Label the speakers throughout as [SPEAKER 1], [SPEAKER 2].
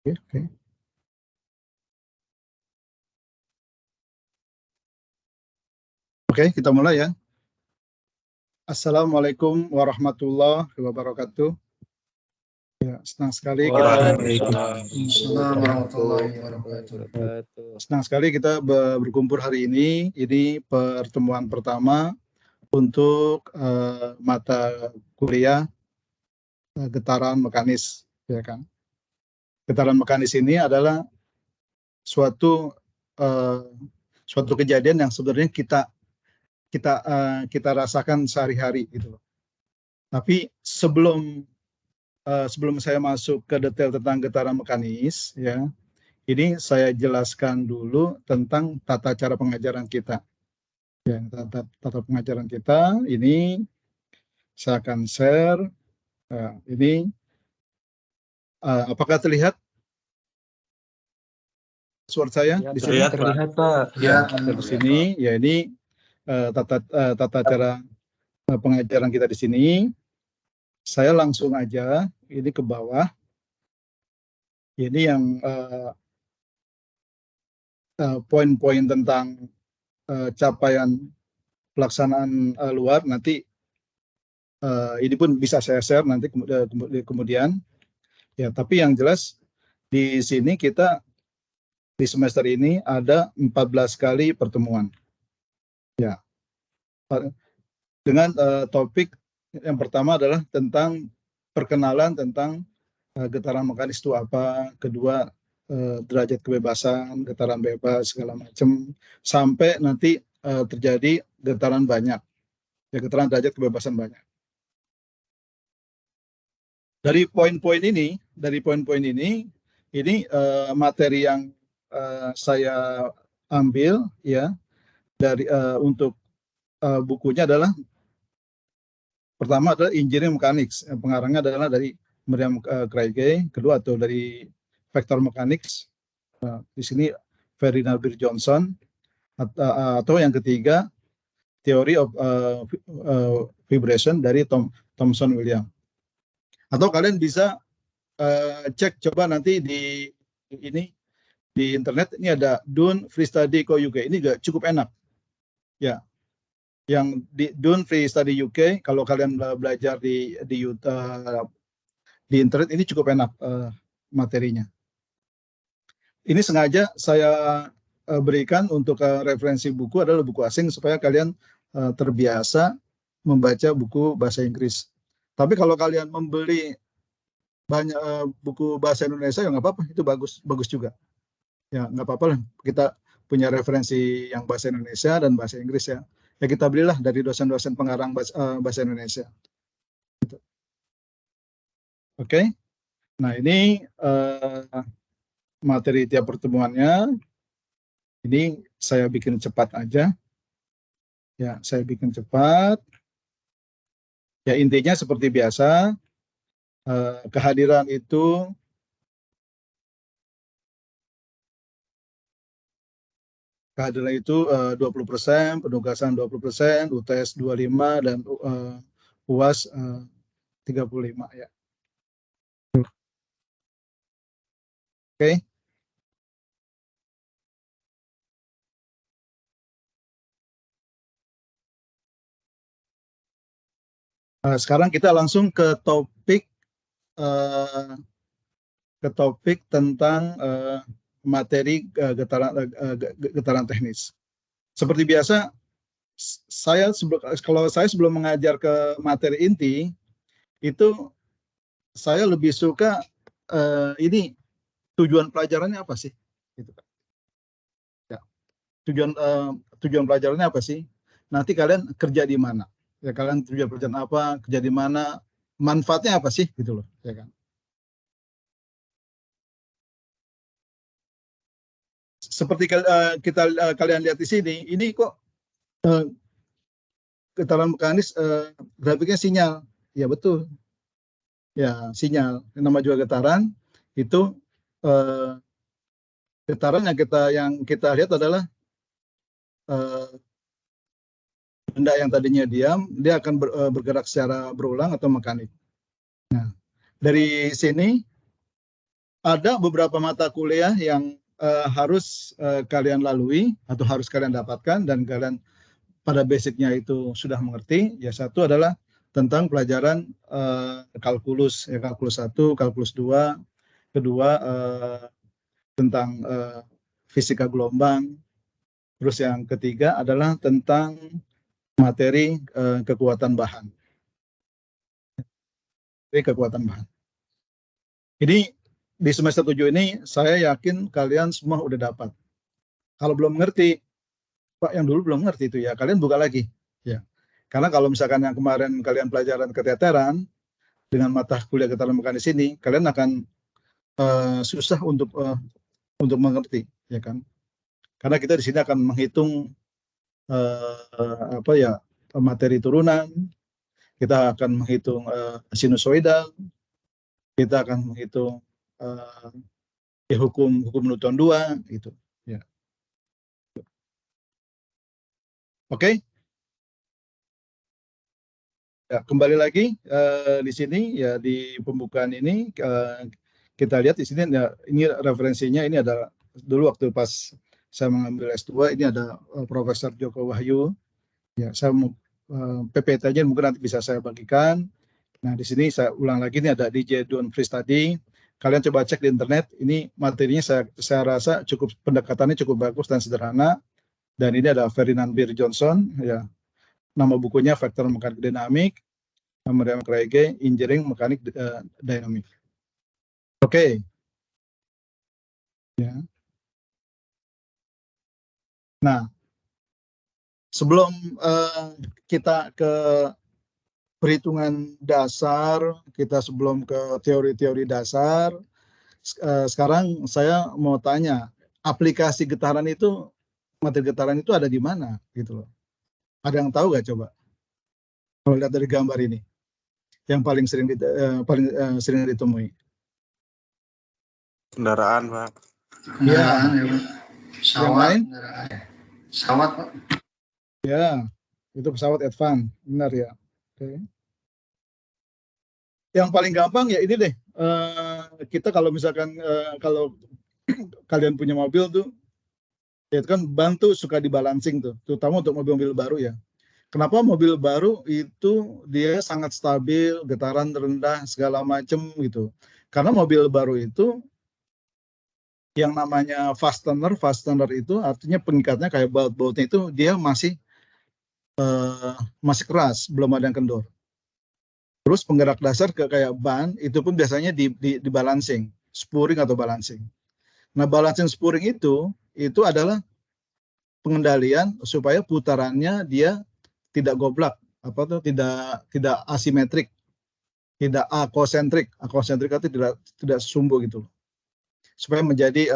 [SPEAKER 1] Oke. Oke, kita mulai ya. Assalamualaikum warahmatullahi wabarakatuh. Ya, senang sekali kita berkumpul hari ini. Ini pertemuan pertama untuk mata kuliah getaran mekanis, ya kan? Getaran mekanis ini adalah suatu kejadian yang sebenarnya kita rasakan sehari-hari gitu loh. Tapi sebelum saya masuk ke detail tentang getaran mekanis, ya, ini saya jelaskan dulu tentang tata cara pengajaran kita. Ya, tata pengajaran kita ini saya akan share. Ini apakah terlihat suara saya
[SPEAKER 2] ya,
[SPEAKER 1] di sini?
[SPEAKER 2] Terlihat Pak.
[SPEAKER 1] Ya, di sini. Ya, ini tata cara pengajaran kita di sini. Saya langsung aja ini ke bawah. Ini yang poin-poin tentang capaian pelaksanaan luar, nanti ini pun bisa saya share nanti kemudian. Ya, tapi yang jelas di sini kita di semester ini ada 14 kali pertemuan. Ya, dengan topik yang pertama adalah tentang perkenalan tentang getaran mekanis itu apa, kedua derajat kebebasan, getaran bebas segala macam, sampai nanti terjadi getaran banyak, ya, getaran derajat kebebasan banyak. Dari poin-poin ini, ini materi yang saya ambil, ya, dari untuk bukunya adalah pertama adalah Engineering Mechanics, pengarangnya adalah dari Miriam Craigie, kedua atau dari Vector Mechanics, di sini Ferdinand Beer Johnson, atau yang ketiga Theory of Vibration dari Thomson Williams. Atau kalian bisa cek coba nanti di internet, ini ada Dun Free Study Co UK, ini juga cukup enak, ya. Yang di Dun Free Study UK, kalau kalian belajar di internet, ini cukup enak materinya. Ini sengaja saya berikan untuk referensi buku adalah buku asing supaya kalian terbiasa membaca buku bahasa Inggris. Tapi kalau kalian membeli banyak buku bahasa Indonesia, ya nggak apa-apa, itu bagus juga. Ya nggak apa-apa lah, kita punya referensi yang bahasa Indonesia dan bahasa Inggris, ya. Ya kita belilah dari dosen-dosen pengarang bahasa Indonesia. Gitu. Oke. Nah, ini materi tiap pertemuannya. Ini saya bikin cepat aja. Ya, saya bikin cepat. Ya, intinya seperti biasa, kehadiran itu 20%, penugasan 20%, UTS 25, dan UAS 35, ya. Oke. Sekarang kita langsung ke topik tentang materi getaran teknis. Seperti biasa, kalau saya sebelum mengajar ke materi inti, itu saya lebih suka ini tujuan pelajarannya apa sih? Gitu. Ya. Tujuan pelajarannya apa sih? Nanti kalian kerja di mana? Ya, kalian tujuan pelajaran apa? Kerja di mana? Manfaatnya apa sih? Gitu loh, ya kan? Seperti kalian lihat di sini, ini kok getaran mekanis, grafiknya sinyal. Ya betul. Ya, sinyal. Nama juga getaran itu getaran yang kita lihat adalah benda yang tadinya diam, dia akan bergerak secara berulang atau mekanik. Nah, dari sini ada beberapa mata kuliah yang harus kalian lalui atau harus kalian dapatkan dan kalian pada basicnya itu sudah mengerti. Ya, satu adalah tentang pelajaran kalkulus, ya, kalkulus 1, kalkulus 2, kedua tentang fisika gelombang, terus yang ketiga adalah tentang materi kekuatan bahan. Jadi kekuatan bahan. Jadi di semester 7 ini saya yakin kalian semua udah dapat. Kalau belum ngerti, Pak, yang dulu belum ngerti itu ya, kalian buka lagi. Ya. Karena kalau misalkan yang kemarin kalian pelajaran keteteran dengan mata kuliah getaran mekanis ini, kalian akan susah untuk mengerti, ya kan? Karena kita di sini akan menghitung materi turunan, kita akan menghitung sinusoidal, kita akan menghitung hukum Newton 2 gitu, ya. Oke. Ya, kembali lagi di sini ya, di pembukaan ini kita lihat di sini ya, ini referensinya, ini ada dulu waktu pas saya mengambil S2 ini ada Profesor Joko Wahyu. Ya, saya mau PPT-nya mungkin nanti bisa saya bagikan. Nah, di sini saya ulang lagi, ini ada DJ Doing Free Study. Kalian coba cek di internet, ini materinya saya rasa cukup, pendekatannya cukup bagus dan sederhana. Dan ini ada Ferdinand Beer Johnson, ya. Nama bukunya Vektor Mekanik Dinamik, Meriam Craig, Engineering Mekanik Dynamic. Oke. Ya. Nah, sebelum kita ke perhitungan dasar, kita sebelum ke teori-teori dasar, sekarang saya mau tanya, aplikasi getaran itu, materi getaran itu ada di mana, gitu loh. Ada yang tahu nggak coba? Kalau lihat dari gambar ini, yang paling sering ditemui.
[SPEAKER 2] Kendaraan, Pak.
[SPEAKER 3] Kendaraan, ya, Pak.
[SPEAKER 1] Pesawat. Yang lain?
[SPEAKER 3] Pesawat, Pak.
[SPEAKER 1] Ya, itu pesawat advance, benar ya. Oke. Yang paling gampang ya ini deh. Kita kalau misalkan kalau kalian punya mobil tuh, ya itu kan ban tuh suka dibalancing tuh, terutama untuk mobil-mobil baru ya. Kenapa mobil baru itu dia sangat stabil, getaran rendah, segala macem gitu. Karena mobil baru itu yang namanya fastener itu artinya pengikatnya kayak baut-bautnya itu dia masih keras, belum ada yang kendor. Terus penggerak dasar kayak ban itu pun biasanya di balancing, spurring atau balancing. Nah, balancing spurring itu adalah pengendalian supaya putarannya dia tidak goblak, tidak asimetrik, tidak akosentrik. Akosentrik itu tidak sumbu gitu. Supaya menjadi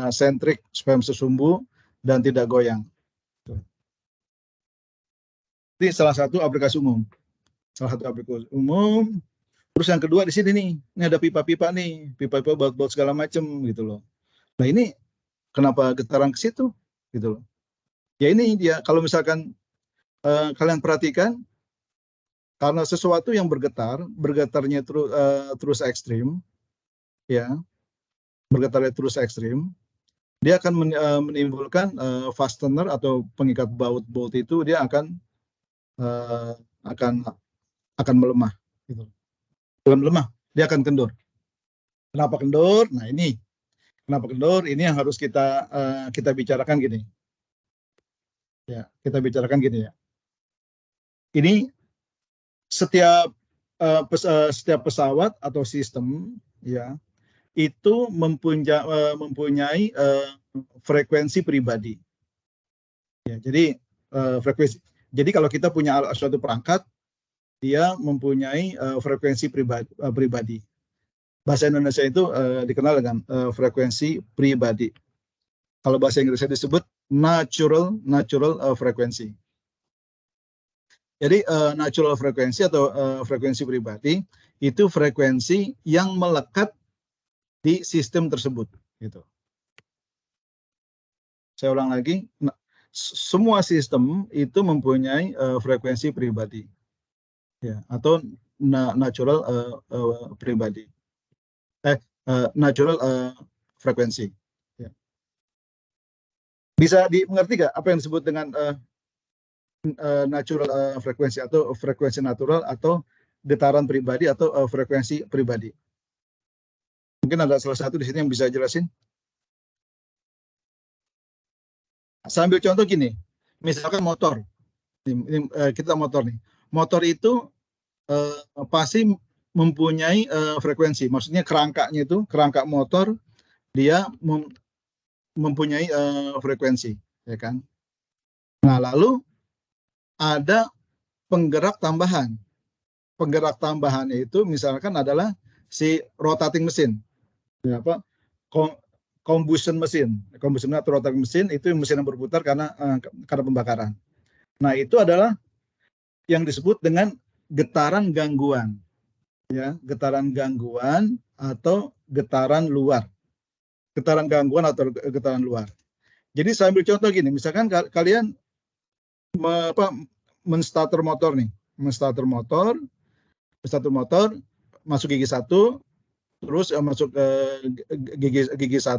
[SPEAKER 1] sentrik, supaya sesumbu dan tidak goyang. Ini salah satu aplikasi umum. Terus yang kedua di sini nih, ini ada pipa-pipa nih, pipa-pipa baut-baut segala macam gitu loh. Nah, ini kenapa getaran ke situ gitu loh. Ya ini dia, kalau misalkan kalian perhatikan, karena sesuatu yang bergetarnya terus ekstrim, ya, bergetarnya terus ekstrim, dia akan menimbulkan fastener atau pengikat baut itu dia akan melemah, gitu. Bukan melemah, dia akan kendur. Kenapa kendur? Nah ini, kenapa kendur? Ini yang harus kita bicarakan gini. Ya, kita bicarakan gini ya. Ini setiap pesawat atau sistem ya itu mempunyai frekuensi pribadi. Ya, jadi frekuensi. Jadi kalau kita punya suatu perangkat, dia mempunyai frekuensi pribadi. Bahasa Indonesia itu dikenal dengan frekuensi pribadi. Kalau bahasa Inggrisnya disebut natural frekuensi. Jadi natural frekuensi atau frekuensi pribadi itu frekuensi yang melekat di sistem tersebut. Gitu. Saya ulang lagi, semua sistem itu mempunyai frekuensi pribadi, ya, atau natural pribadi. natural frekuensi. Ya. Bisa dimengerti nggak apa yang disebut dengan natural frekuensi atau frekuensi natural atau getaran pribadi atau frekuensi pribadi? Mungkin ada salah satu di sini yang bisa jelasin. Saya ambil contoh gini, misalkan motor. Ini, kita motor nih. Motor itu pasti mempunyai frekuensi. Maksudnya kerangkanya itu, kerangka motor dia mempunyai frekuensi, ya kan? Nah, lalu ada penggerak tambahan. Penggerak tambahannya itu misalkan adalah si rotating mesin, ya apa? Combustion mesin, combustion atau rotating mesin itu mesin yang berputar karena pembakaran. Nah, itu adalah yang disebut dengan getaran gangguan, ya, getaran gangguan atau getaran luar. Getaran gangguan atau getaran luar. Jadi saya ambil contoh gini, misalkan kalian menstarter motor nih, menstarter motor masuk gigi 1, terus masuk gigi 1,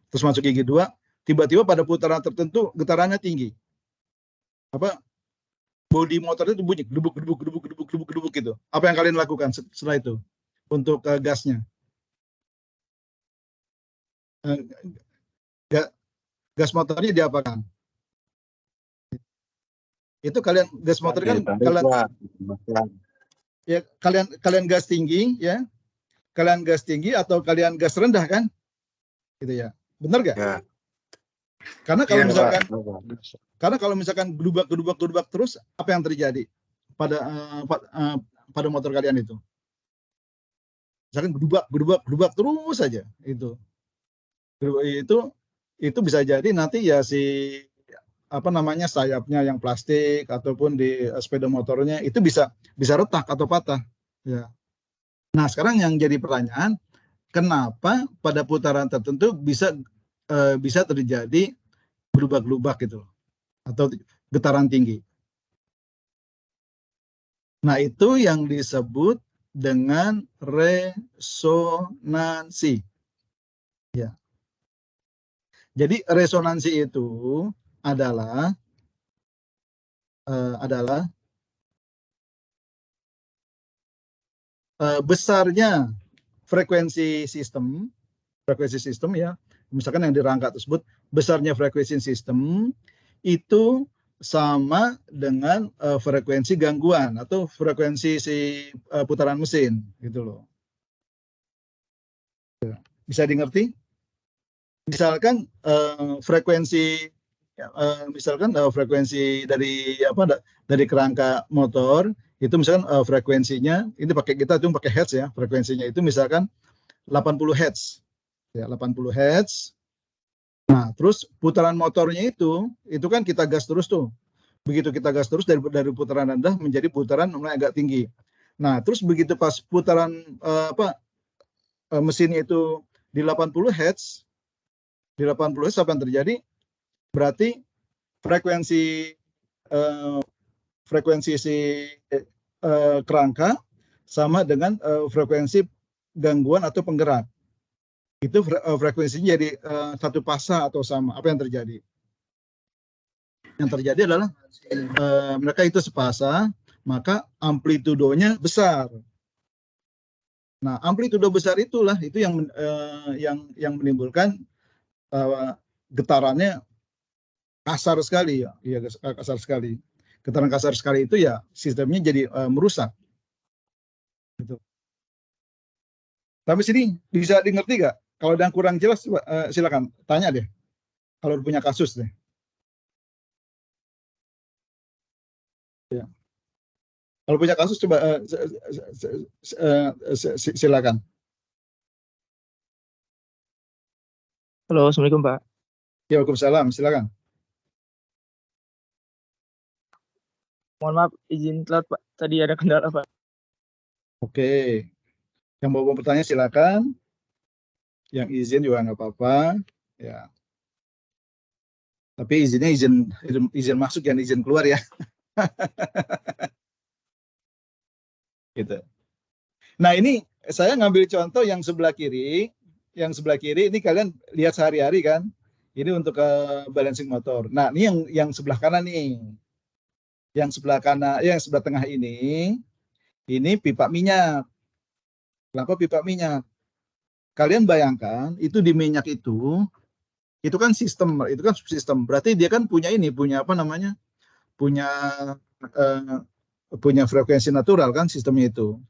[SPEAKER 1] terus masuk gigi 2, tiba-tiba pada putaran tertentu getarannya tinggi. Bodi motor itu bunyi gedubuk gitu. Apa yang kalian lakukan setelah itu untuk gasnya? Gas motornya diapakan? Itu kalian gas motor kan kalian gas tinggi, ya, kalian gas tinggi atau kalian gas rendah kan, gitu ya, benar gak? Ya. Karena kalau misalkan kalau misalkan gedubak terus, apa yang terjadi pada motor kalian itu? Misalkan gedubak terus saja itu bisa jadi nanti ya sayapnya yang plastik ataupun di sepeda motornya itu bisa retak atau patah, ya. Nah, sekarang yang jadi pertanyaan, kenapa pada putaran tertentu bisa terjadi gelubak gitu atau getaran tinggi? Nah, itu yang disebut dengan resonansi, ya. Jadi resonansi itu adalah besarnya frekuensi sistem ya, misalkan yang dirangka tersebut besarnya frekuensi sistem itu sama dengan frekuensi gangguan atau frekuensi si putaran mesin, gitu loh. Bisa dimengerti? Misalkan frekuensi dari kerangka motor itu misalkan frekuensinya ini kita pakai hertz, ya, frekuensinya itu misalkan 80 hertz, ya, 80 hertz. Nah, terus putaran motornya itu kan kita gas terus tuh. Begitu kita gas terus dari putaran rendah menjadi putaran mulai agak tinggi. Nah, terus begitu pas putaran mesinnya itu di 80 hertz, apa yang terjadi? Berarti frekuensi si kerangka sama dengan frekuensi gangguan atau penggerak. Itu frekuensinya jadi satu fasa atau sama. Apa yang terjadi? Yang terjadi adalah mereka itu sepasa, maka amplitudonya besar. Nah, amplitudo besar itulah itu yang menimbulkan getarannya kasar sekali, ya, kasar sekali. Getaran kasar sekali itu ya sistemnya jadi merusak. Gitu. Tapi sini bisa dimengerti nggak? Kalau ada yang kurang jelas, silakan tanya deh. Kalau punya kasus deh. Ya. Kalau punya kasus coba silakan.
[SPEAKER 2] Halo, Assalamualaikum Pak.
[SPEAKER 1] Ya, waalaikumsalam, silakan.
[SPEAKER 2] Mohon maaf, izin telat Pak. Tadi ada kendala Pak.
[SPEAKER 1] Oke. Yang mau bertanya silakan. Yang izin juga nggak apa-apa. Ya. Tapi izinnya izin masuk, yang izin keluar, ya. Gitu. Nah, ini saya ngambil contoh yang sebelah kiri. yang sebelah kiri ini kalian lihat sehari-hari kan. Ini untuk balancing motor. Nah, ini yang sebelah kanan nih. Yang sebelah kanan, yang sebelah tengah ini pipa minyak. Kenapa pipa minyak? Kalian bayangkan itu di minyak itu kan sistem. Berarti dia kan punya apa namanya? Punya eh, punya frekuensi natural kan sistemnya itu.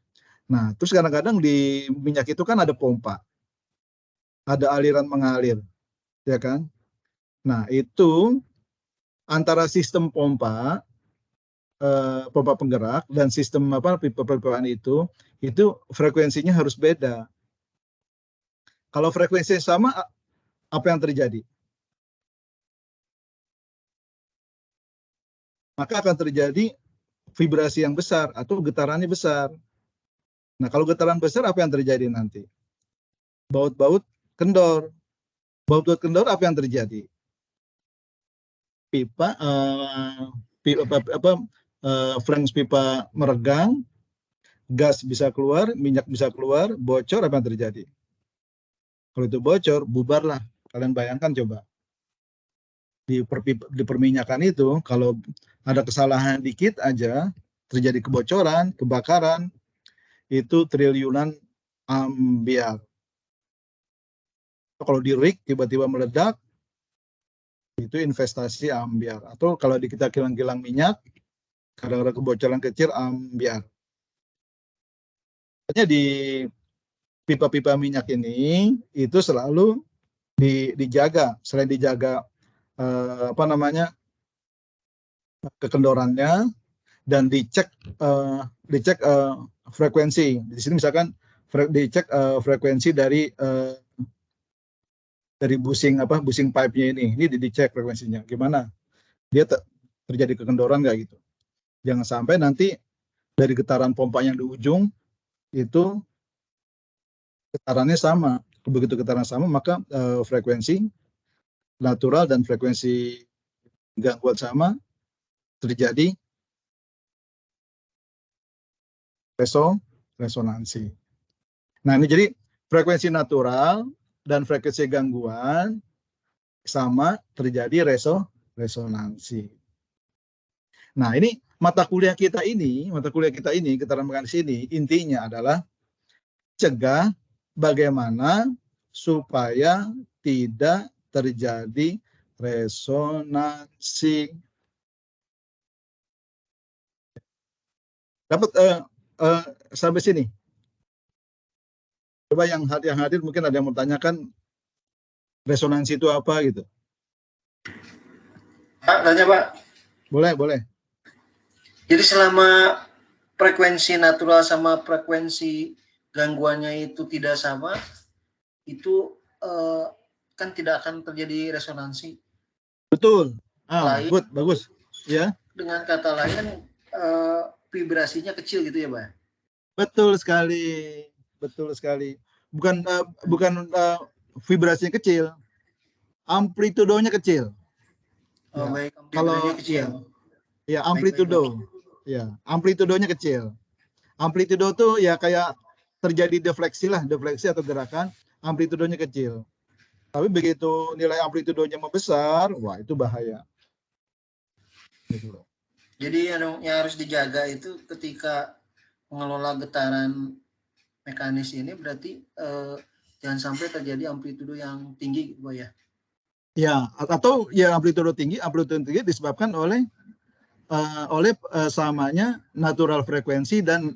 [SPEAKER 1] Nah, terus kadang-kadang di minyak itu kan ada pompa, ada aliran mengalir, ya kan? Nah, itu antara sistem pompa pompa penggerak dan sistem pipa-pipaan itu frekuensinya harus beda. Kalau frekuensinya sama, apa yang terjadi? Maka akan terjadi vibrasi yang besar atau getarannya besar. Nah, kalau getaran besar apa yang terjadi nanti? Baut-baut kendor. Baut-baut kendor apa yang terjadi? Pipa flange pipa meregang, gas bisa keluar, minyak bisa keluar, bocor, apa yang terjadi? Kalau itu bocor, bubarlah. Kalian bayangkan coba. Di perminyakan itu, kalau ada kesalahan dikit aja, terjadi kebocoran, kebakaran, itu triliunan ampiar. Kalau di rig tiba-tiba meledak, itu investasi ampiar. Atau kalau kita kilang-kilang minyak, kadang-kadang kebocoran kecil ampiar. Di pipa-pipa minyak ini itu selalu dijaga, selain dijaga kekendorannya dan dicek frekuensi. Di sini misalkan dicek frekuensi dari busing pipe-nya ini dicek frekuensinya gimana, dia terjadi kekendoran nggak gitu. Jangan sampai nanti dari getaran pompa yang di ujung itu getarannya sama. Begitu getaran sama, maka frekuensi natural dan frekuensi gangguan sama, terjadi resonansi. Nah, ini jadi frekuensi natural dan frekuensi gangguan sama, terjadi resonansi. Nah, ini mata kuliah kita ini, getaran mekanis ini, intinya adalah cegah bagaimana supaya tidak terjadi resonansi. Dapat sampai sini? Coba yang hadir mungkin ada yang mau tanyakan resonansi itu apa gitu.
[SPEAKER 3] Pak, tanya Pak.
[SPEAKER 1] Boleh.
[SPEAKER 3] Jadi selama frekuensi natural sama frekuensi gangguannya itu tidak sama, itu kan tidak akan terjadi resonansi.
[SPEAKER 1] Betul. Good, bagus. Ya.
[SPEAKER 3] Dengan kata lain, vibrasinya kecil gitu ya, Pak?
[SPEAKER 1] Betul sekali. Bukan vibrasinya kecil, amplitudonya kecil.
[SPEAKER 3] Oh, ya. Baik, amplitudonya kecil.
[SPEAKER 1] Ya, amplitudo. Ya, amplitudonya kecil. Amplitudo tuh ya kayak terjadi defleksi atau gerakan, amplitudonya kecil. Tapi begitu nilai amplitudonya membesar, wah itu bahaya. Gitu loh.
[SPEAKER 3] Jadi yang harus dijaga itu ketika mengelola getaran mekanis ini berarti jangan sampai terjadi amplitudo yang tinggi gitu, Pak ya. Ya,
[SPEAKER 1] atau ya amplitudo tinggi disebabkan oleh samanya natural frekuensi dan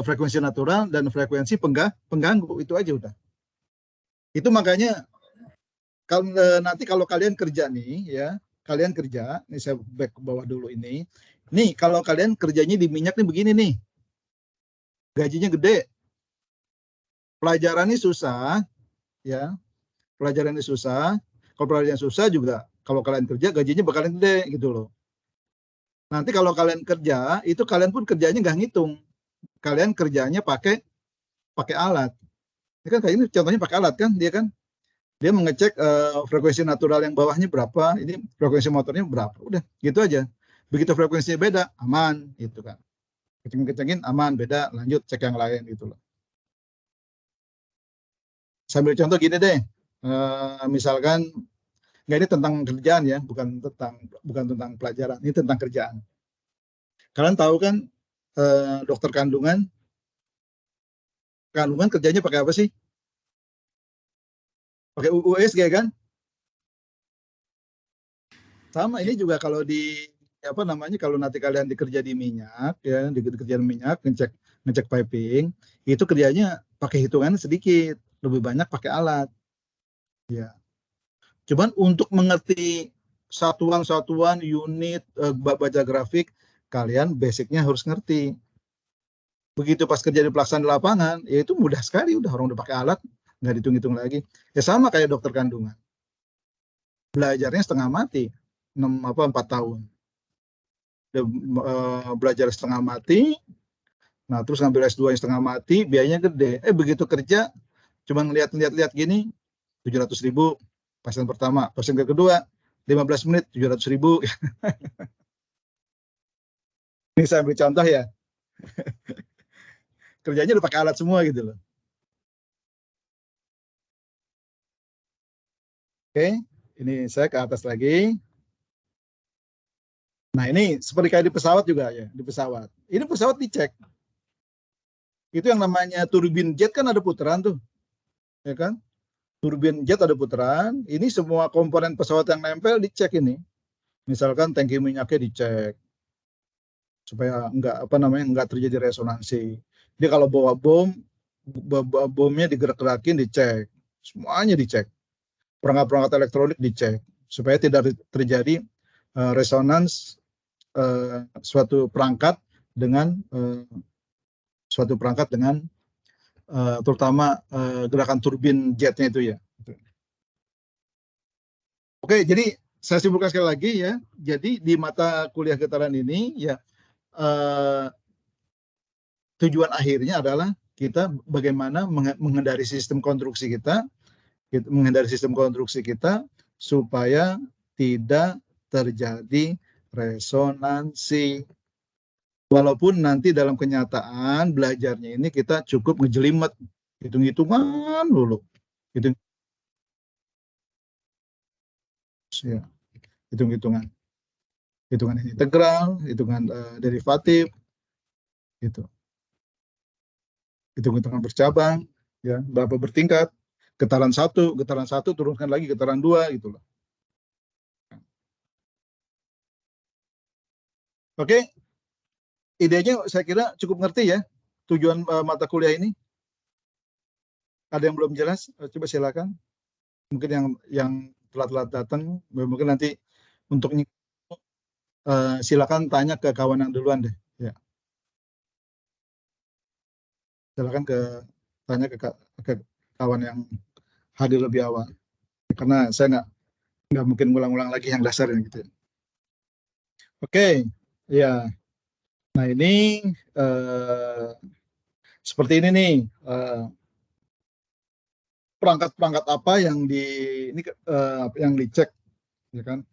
[SPEAKER 1] frekuensi natural dan frekuensi pengganggu, itu aja udah. Itu makanya nanti kalau kalian kerja nih ya, ini saya back ke bawah dulu ini. Nih, kalau kalian kerjanya di minyak nih begini nih. Gajinya gede. Pelajarannya susah ya. Pelajarannya susah. Kalau pelajarannya susah juga kalau kalian kerja gajinya bakalan gede gitu loh. Nanti kalau kalian kerja, itu kalian pun kerjanya nggak ngitung. Kalian kerjanya pakai alat. Ini kan kayak ini contohnya pakai alat kan, dia mengecek frekuensi natural yang bawahnya berapa, ini frekuensi motornya berapa, udah gitu aja. Begitu frekuensinya beda, aman gitu kan. Kencengin aman, beda, lanjut cek yang lain gitu loh. Sambil contoh gini deh, misalkan nggak, ini tentang kerjaan ya, bukan tentang pelajaran, ini tentang kerjaan. Kalian tahu kan dokter kandungan kerjanya pakai apa sih? Pakai USG kan? Sama ini juga kalau di apa namanya, kalau nanti kalian dikerja di minyak ya, dikerja di minyak, ngecek piping, itu kerjanya pakai hitungan sedikit, lebih banyak pakai alat. Ya. Cuman untuk mengerti satuan-satuan, unit, baca grafik, kalian basicnya harus ngerti. Begitu pas kerja di pelaksana di lapangan, ya itu mudah sekali, orang udah pakai alat, nggak dihitung-hitung lagi. Ya sama kayak dokter kandungan. Belajarnya setengah mati, 4 tahun. Udah, belajar setengah mati, nah terus ngambil S2 yang setengah mati, biayanya gede. Begitu kerja, cuma ngeliat-liat gini, 700.000, pasien pertama, pasien kedua, 15 menit, 700.000. Ini saya ambil contoh ya. Kerjanya udah pakai alat semua gitu loh. Oke, ini saya ke atas lagi. Nah ini seperti kayak di pesawat juga ya, di pesawat. Ini pesawat dicek. Itu yang namanya turbin jet kan ada putaran tuh, ya kan? Turbin jet ada putaran. Ini semua komponen pesawat yang nempel dicek ini. Misalkan tangki minyaknya dicek supaya nggak terjadi resonansi. Dia kalau bawa bomnya digerak-gerakin dicek, semuanya dicek. Perangkat-perangkat elektronik dicek supaya tidak terjadi resonans suatu perangkat dengan terutama gerakan turbin jetnya itu ya. Oke, jadi saya simpulkan sekali lagi ya. Jadi di mata kuliah getaran ini ya, tujuan akhirnya adalah kita bagaimana menghindari sistem konstruksi kita supaya tidak terjadi resonansi. Walaupun nanti dalam kenyataan belajarnya ini kita cukup ngejelimet, hitung-hitungan dulu, ya, hitungan integral, hitungan derivatif, gitu, hitungan bercabang, ya, berapa bertingkat, getaran satu turunkan lagi getaran 2 gitu loh. Oke, idenya saya kira cukup ngerti ya tujuan mata kuliah ini. Ada yang belum jelas? Coba silakan. Mungkin yang telat-telat datang, mungkin nanti untuk silakan tanya ke kawan yang duluan deh. Ya. Silakan tanya ke kawan yang hadir lebih awal. Karena saya nggak mungkin ngulang-ulang lagi yang dasarnya gitu. Oke, ya. Nah ini seperti ini nih, perangkat-perangkat apa yang yang dicek, ya kan?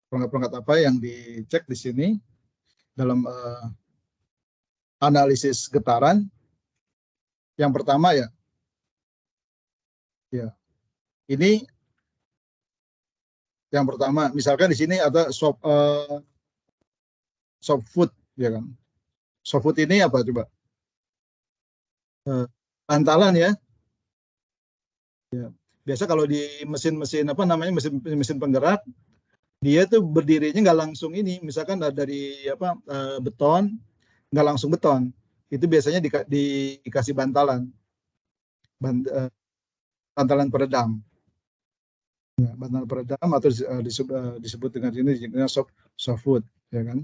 [SPEAKER 1] Perangkat-perangkat apa yang dicek di sini dalam analisis getaran. Yang pertama ya, ini yang pertama. Misalkan di sini ada soft foot, ya kan? Soft foot ini apa coba? Bantalan ya. Biasa kalau di mesin penggerak, dia tuh berdirinya nggak langsung ini. Misalkan dari beton, nggak langsung beton. Itu biasanya dikasih bantalan peredam. Ya, bantalan peredam atau disebut dengan ini soft wood, ya kan?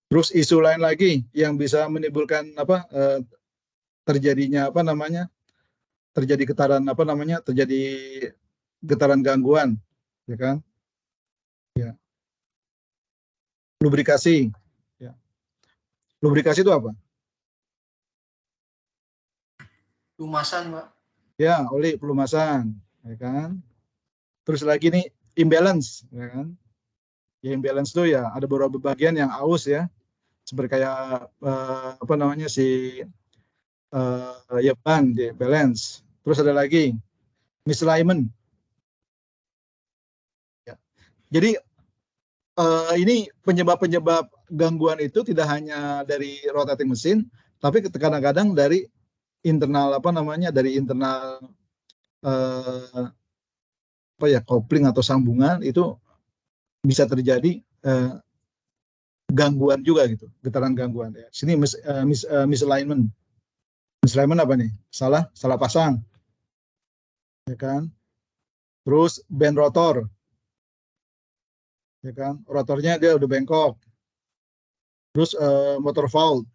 [SPEAKER 1] Terus isu lain lagi yang bisa menimbulkan terjadinya terjadi getaran gangguan, ya kan? Ya. Lubrikasi. Ya. Lubrikasi itu apa?
[SPEAKER 3] Pelumasan, Pak.
[SPEAKER 1] Ya, oli pelumasan, ya kan? Terus lagi nih imbalance, ya kan? Ya imbalance itu ya ada beberapa bagian yang aus ya, seperti kayak ya ban di balance. Terus ada lagi misalignment. Ya. Jadi ini penyebab-penyebab gangguan itu tidak hanya dari rotating mesin, tapi kadang-kadang dari internal dari internal kopling atau sambungan itu bisa terjadi gangguan juga gitu, getaran gangguan. Ya. Sini misalignment. Misalignment apa nih? Salah pasang, ya kan? Terus bend rotor, ya kan? Rotornya dia udah bengkok. Terus motor fault.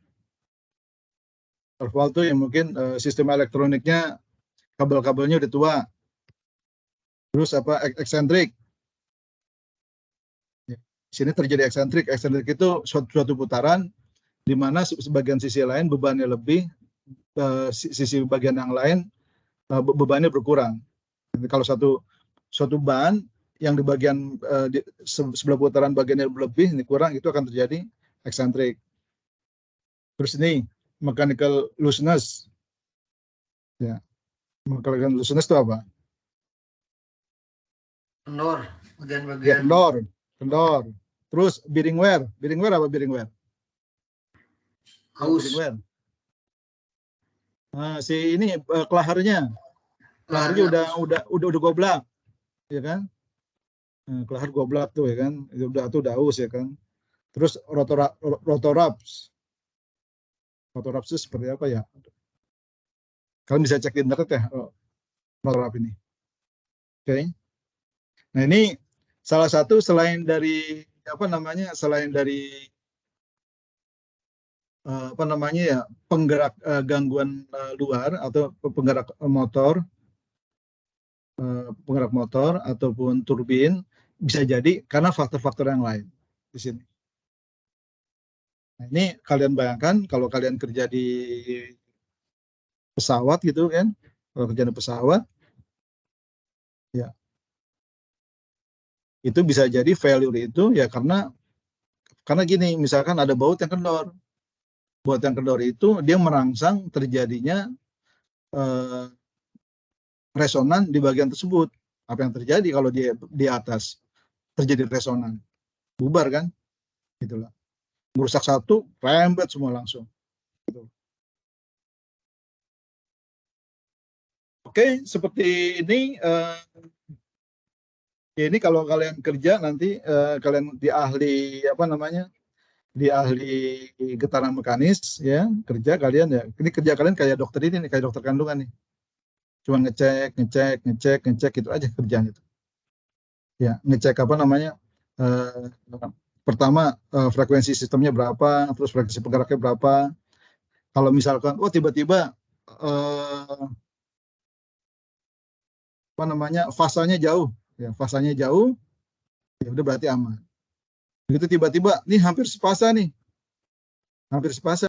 [SPEAKER 1] Motor fault tuh yang mungkin sistem elektroniknya kabel-kabelnya udah tua. Terus eksentrik. Ya. Di sini terjadi eksentrik. Eksentrik itu suatu putaran di mana sebagian sisi lain bebannya lebih, sisi bagian yang lain bebannya berkurang. Jadi kalau suatu ban yang di bagian sebelah putaran bagiannya lebih, ini kurang, itu akan terjadi eksentrik. Terus ini mechanical looseness. Ya. Mechanical looseness itu apa?
[SPEAKER 3] Kendor, bagian-bagian.
[SPEAKER 1] Ya, kendor. Terus bearing wear. Bearing wear apa bearing wear?
[SPEAKER 3] Haus.
[SPEAKER 1] Nah, si ini kelaharnya udah goblak, ya kan? Nah, kelahar goblak tuh, ya kan? Udah haus, ya kan? Terus rotoraps itu seperti apa ya? Kalian bisa cek di internet ya, rotorap ini. Oke. Nah, ini salah satu selain dari penggerak gangguan luar atau penggerak motor ataupun turbin, bisa jadi karena faktor-faktor yang lain di sini. Nah, ini kalian bayangkan kalau kalian kerja di pesawat gitu kan, kalau kerja di pesawat, ya itu bisa jadi failure itu ya karena gini, misalkan ada baut yang kendor. Baut yang kendor itu dia merangsang terjadinya resonan di bagian tersebut. Apa yang terjadi kalau dia di atas terjadi resonan? Bubar kan? Gitulah. Merusak satu, rembet semua langsung. Gitu. Oke, seperti ini. Ini kalau kalian kerja nanti kalian di ahli getaran mekanis, ya, kerja kalian ya. Ini kerja kalian kayak dokter ini nih, kayak dokter kandungan nih. Cuma ngecek itu aja kerjaan itu. Ya, ngecek pertama frekuensi sistemnya berapa, terus frekuensi penggeraknya berapa. Kalau misalkan tiba-tiba fasanya jauh, ya, ya udah berarti aman. Begitu tiba-tiba nih hampir sepasa,